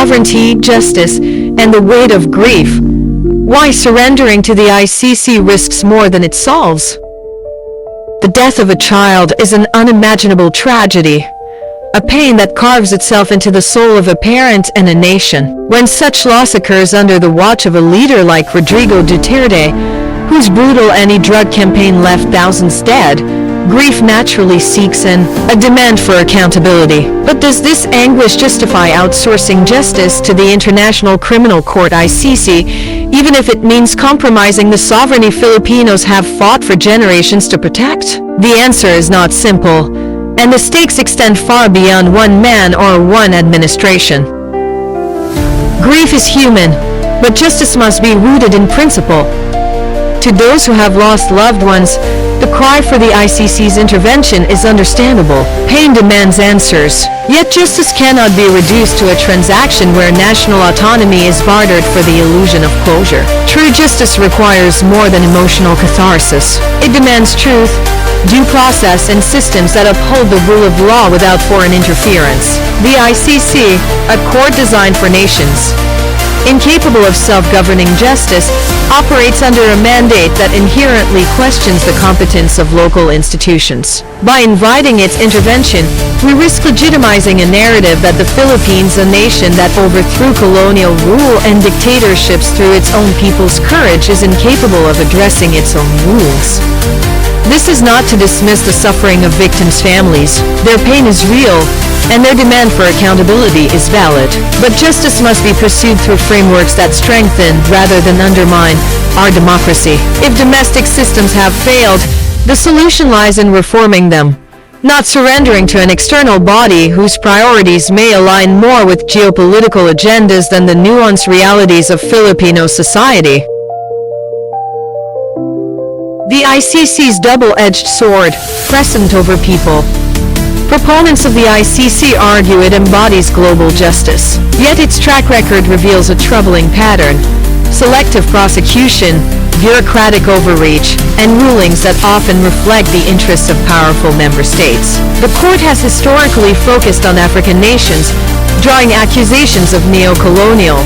sovereignty, justice, and the weight of grief. Why surrendering to the ICC risks more than it solves? The death of a child is an unimaginable tragedy, a pain that carves itself into the soul of a parent and a nation. When such loss occurs under the watch of a leader like Rodrigo Duterte, whose brutal anti-drug campaign left thousands dead, grief naturally seeks a demand for accountability. But does this anguish justify outsourcing justice to the International Criminal Court (ICC), even if it means compromising the sovereignty Filipinos have fought for generations to protect? The answer is not simple, and the stakes extend far beyond one man or one administration. Grief is human, but justice must be rooted in principle. To those who have lost loved ones, the cry for the ICC's intervention is understandable. Pain demands answers. Yet justice cannot be reduced to a transaction where national autonomy is bartered for the illusion of closure. True justice requires more than emotional catharsis. It demands truth, due process, and systems that uphold the rule of law without foreign interference. The ICC, a court designed for nations, incapable of self-governing justice, operates under a mandate that inherently questions the competence of local institutions. By inviting its intervention, we risk legitimizing a narrative that the Philippines, a nation that overthrew colonial rule and dictatorships through its own people's courage, is incapable of addressing its own rules. This is not to dismiss the suffering of victims' families. Their pain is real, and their demand for accountability is valid. But justice must be pursued through frameworks that strengthen, rather than undermine, our democracy. If domestic systems have failed, the solution lies in reforming them, not surrendering to an external body whose priorities may align more with geopolitical agendas than the nuanced realities of Filipino society. The ICC's double-edged sword, precedent over people. Proponents of the ICC argue it embodies global justice. Yet its track record reveals a troubling pattern: selective prosecution, bureaucratic overreach, and rulings that often reflect the interests of powerful member states. The court has historically focused on African nations, drawing accusations of neo-colonial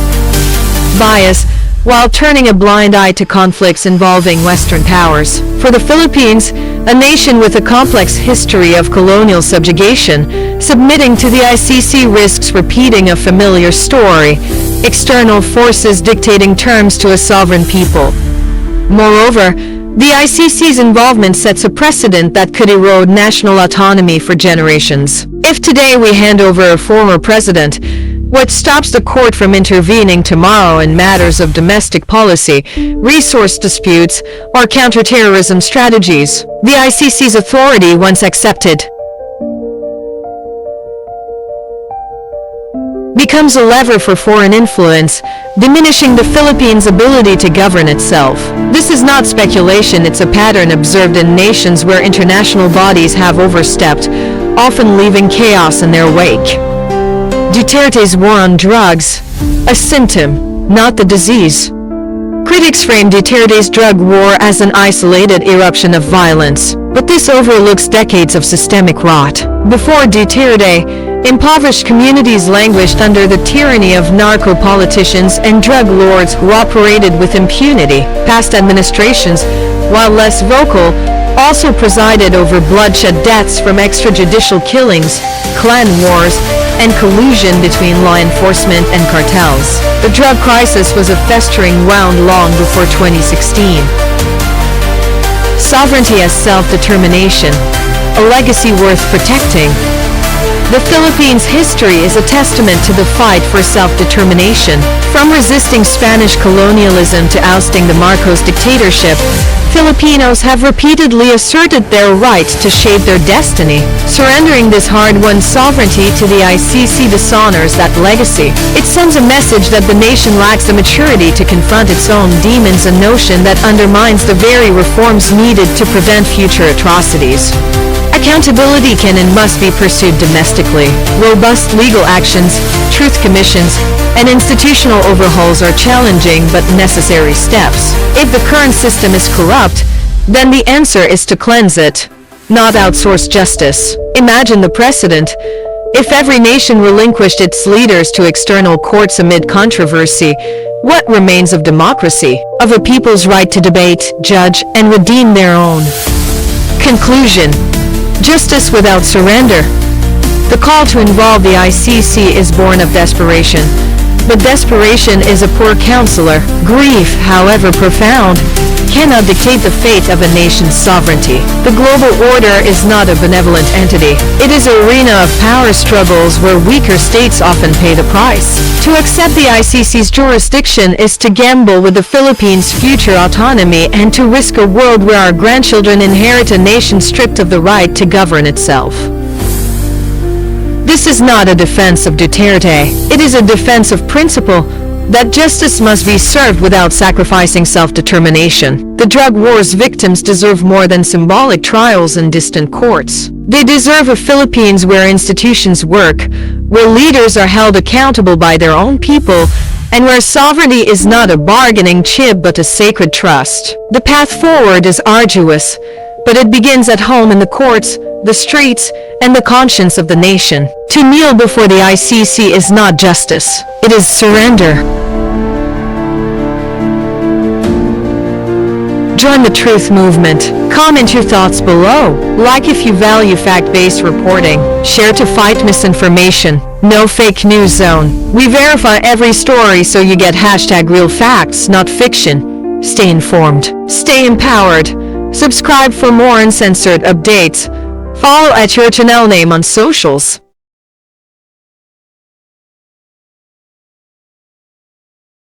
bias, while turning a blind eye to conflicts involving Western powers. For the Philippines, a nation with a complex history of colonial subjugation, submitting to the ICC risks repeating a familiar story: external forces dictating terms to a sovereign people. Moreover, the ICC's involvement sets a precedent that could erode national autonomy for generations. If today we hand over a former president, what stops the court from intervening tomorrow in matters of domestic policy, resource disputes, or counterterrorism strategies? The ICC's authority, once accepted, becomes a lever for foreign influence, diminishing the Philippines' ability to govern itself. This is not speculation, it's a pattern observed in nations where international bodies have overstepped, often leaving chaos in their wake. Duterte's war on drugs, a symptom, not the disease. Critics frame Duterte's drug war as an isolated eruption of violence, but this overlooks decades of systemic rot. Before Duterte, impoverished communities languished under the tyranny of narco-politicians and drug lords who operated with impunity. Past administrations, while less vocal, also presided over bloodshed deaths from extrajudicial killings, clan wars, and collusion between law enforcement and cartels. The drug crisis was a festering wound long before 2016. Sovereignty as self-determination, a legacy worth protecting. The Philippines' history is a testament to the fight for self-determination. From resisting Spanish colonialism to ousting the Marcos dictatorship, Filipinos have repeatedly asserted their right to shape their destiny. Surrendering this hard-won sovereignty to the ICC dishonors that legacy. It sends a message that the nation lacks the maturity to confront its own demons, a notion that undermines the very reforms needed to prevent future atrocities. Accountability can and must be pursued domestically. Robust legal actions, truth commissions, and institutional overhauls are challenging but necessary steps. If the current system is corrupt, then the answer is to cleanse it, not outsource justice. Imagine the precedent: If every nation relinquished its leaders to external courts amid controversy, what remains of democracy, of a people's right to debate, judge, and redeem their own? Conclusion: justice without surrender. The call to involve the ICC is born of desperation. But desperation is a poor counselor. Grief, however profound, cannot dictate the fate of a nation's sovereignty. The global order is not a benevolent entity. It is an arena of power struggles where weaker states often pay the price. To accept the ICC's jurisdiction is to gamble with the Philippines' future autonomy and to risk a world where our grandchildren inherit a nation stripped of the right to govern itself. This is not a defense of Duterte. It is a defense of principle that justice must be served without sacrificing self-determination. The drug war's victims deserve more than symbolic trials in distant courts. They deserve a Philippines where institutions work, where leaders are held accountable by their own people, and where sovereignty is not a bargaining chip but a sacred trust. The path forward is arduous, but it begins at home in the courts, the streets, and the conscience of the nation. To kneel before the ICC is not justice. It is surrender. Join the truth movement. Comment your thoughts below. Like if you value fact-based reporting. Share to fight misinformation. No fake news zone. We verify every story so you get #real facts, not fiction. Stay informed. Stay empowered. Subscribe for more uncensored updates. Follow at your channel name on socials.